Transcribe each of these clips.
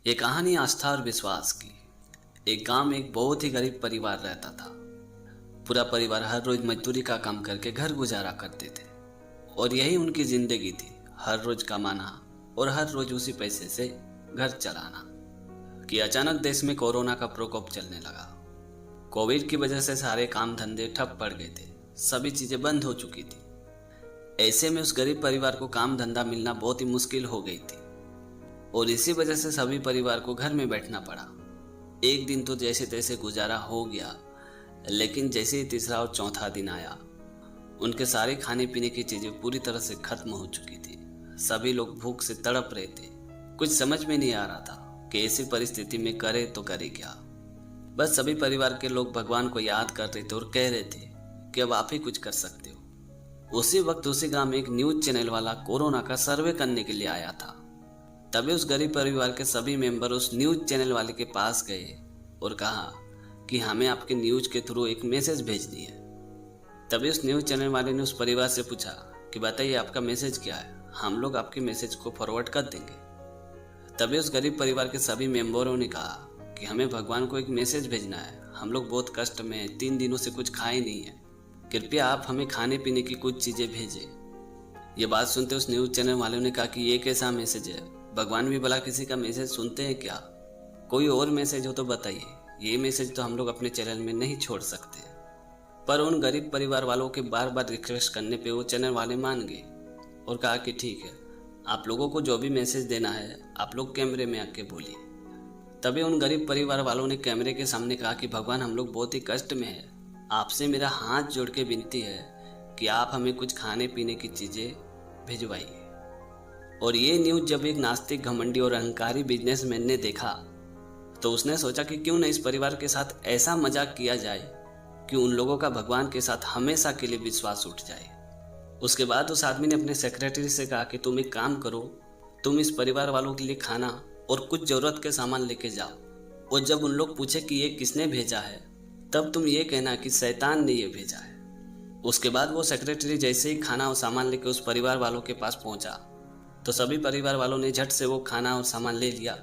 ये कहानी आस्था और विश्वास की। एक गांव में एक बहुत ही गरीब परिवार रहता था। पूरा परिवार हर रोज मजदूरी का काम करके घर गुजारा करते थे और यही उनकी जिंदगी थी। हर रोज कमाना और हर रोज उसी पैसे से घर चलाना। कि अचानक देश में कोरोना का प्रकोप चलने लगा। कोविड की वजह से सारे काम धंधे ठप पड़ गए थे, सभी चीजें बंद हो चुकी थी। ऐसे में उस गरीब परिवार को काम धंधा मिलना बहुत ही मुश्किल हो गई थी और इसी वजह से सभी परिवार को घर में बैठना पड़ा। एक दिन तो जैसे तैसे गुजारा हो गया, लेकिन जैसे ही तीसरा और चौथा दिन आया, उनके सारे खाने पीने की चीजें पूरी तरह से खत्म हो चुकी थी। सभी लोग भूख से तड़प रहे थे। कुछ समझ में नहीं आ रहा था कि ऐसी परिस्थिति में करे तो करे क्या। बस सभी परिवार के लोग भगवान को याद कर रहे थे और कह रहे थे कि अब आप ही कुछ कर सकते हो। उसी वक्त उसी गांव में एक न्यूज चैनल वाला कोरोना का सर्वे करने के लिए आया था। तभी उस गरीब परिवार के सभी मेंबर उस न्यूज चैनल वाले के पास गए और कहा कि हमें आपके न्यूज के थ्रू एक मैसेज भेजनी है। तभी उस न्यूज चैनल वाले ने उस परिवार से पूछा कि बताइए आपका मैसेज क्या है, हम लोग आपके मैसेज को फॉरवर्ड कर देंगे। तभी उस गरीब परिवार के सभी मेंबरों ने कहा कि हमें भगवान को एक मैसेज भेजना है, हम लोग बहुत कष्ट में हैं, 3 दिनों से कुछ खाए नहीं है, कृपया आप हमें खाने पीने की कुछ चीजें भेजें। ये बात सुनते उस न्यूज चैनल वालों ने कहा कि ये कैसा मैसेज है, भगवान भी भला किसी का मैसेज सुनते हैं क्या? कोई और मैसेज हो तो बताइए, ये मैसेज तो हम लोग अपने चैनल में नहीं छोड़ सकते। पर उन गरीब परिवार वालों के बार बार रिक्वेस्ट करने पे वो चैनल वाले मान गए और कहा कि ठीक है, आप लोगों को जो भी मैसेज देना है आप लोग कैमरे में आके बोलिए। तभी उन गरीब परिवार वालों ने कैमरे के सामने कहा कि भगवान हम लोग बहुत ही कष्ट में है, आपसे मेरा हाथ जोड़ के विनती है कि आप हमें कुछ खाने पीने की चीज़ें भिजवाइए। और ये न्यूज़ जब एक नास्तिक, घमंडी और अहंकारी बिजनेसमैन ने देखा तो उसने सोचा कि क्यों न इस परिवार के साथ ऐसा मजाक किया जाए कि उन लोगों का भगवान के साथ हमेशा के लिए विश्वास उठ जाए। उसके बाद उस आदमी ने अपने सेक्रेटरी से कहा कि तुम एक काम करो, तुम इस परिवार वालों के लिए खाना और कुछ ज़रूरत के सामान लेके जाओ और जब उन लोग पूछे कि ये किसने भेजा है तब तुम ये कहना कि शैतान ने ये भेजा है। उसके बाद वो सेक्रेटरी जैसे ही खाना और सामान लेके उस परिवार वालों के पास पहुंचा तो सभी परिवार वालों ने झट से वो खाना और सामान ले लिया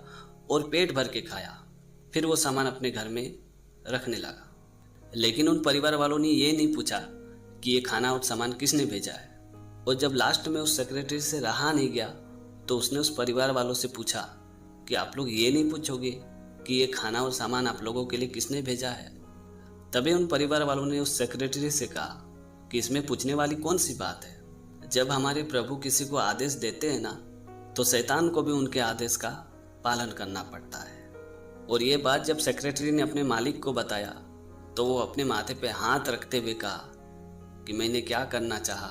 और पेट भर के खाया। फिर वो सामान अपने घर में रखने लगा। लेकिन उन परिवार वालों ने ये नहीं पूछा कि ये खाना और सामान किसने भेजा है। और जब लास्ट में उस सेक्रेटरी से रहा नहीं गया तो उसने उस परिवार वालों से पूछा कि आप लोग ये नहीं पूछोगे कि ये खाना और सामान आप लोगों के लिए किसने भेजा है। तभी उन परिवार वालों ने उस सेक्रेटरी से कहा कि इसमें पूछने वाली कौन सी बात है, जब हमारे प्रभु किसी को आदेश देते हैं ना तो शैतान को भी उनके आदेश का पालन करना पड़ता है। और ये बात जब सेक्रेटरी ने अपने मालिक को बताया तो वो अपने माथे पे हाथ रखते हुए कहा कि मैंने क्या करना चाहा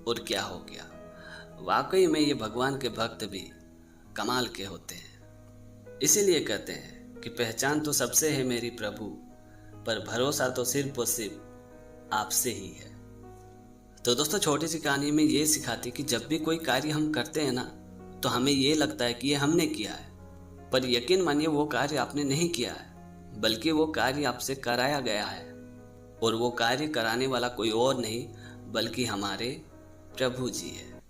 और क्या हो गया। वाकई में ये भगवान के भक्त भी कमाल के होते हैं। इसीलिए कहते हैं कि पहचान तो सबसे है मेरी प्रभु, पर भरोसा तो सिर्फ और सिर्फ आपसे ही है। तो दोस्तों, छोटी सी कहानी में ये सिखाती कि जब भी कोई कार्य हम करते हैं ना तो हमें ये लगता है कि ये हमने किया है, पर यकीन मानिए वो कार्य आपने नहीं किया है, बल्कि वो कार्य आपसे कराया गया है। और वो कार्य कराने वाला कोई और नहीं बल्कि हमारे प्रभु जी है।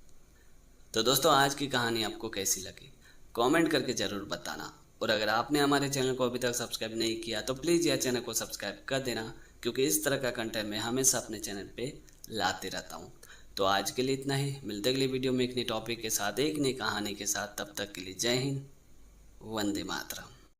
तो दोस्तों, आज की कहानी आपको कैसी लगी कमेंट करके ज़रूर बताना। और अगर आपने हमारे चैनल को अभी तक सब्सक्राइब नहीं किया तो प्लीज़ यह चैनल को सब्सक्राइब कर देना, क्योंकि इस तरह का कंटेंट मैं हमेशा अपने चैनल पे लाते रहता हूँ। तो आज के लिए इतना ही, मिलते अगली वीडियो में एक नई टॉपिक के साथ, एक नई कहानी के साथ। तब तक के लिए जय हिंद, वंदे मातरम।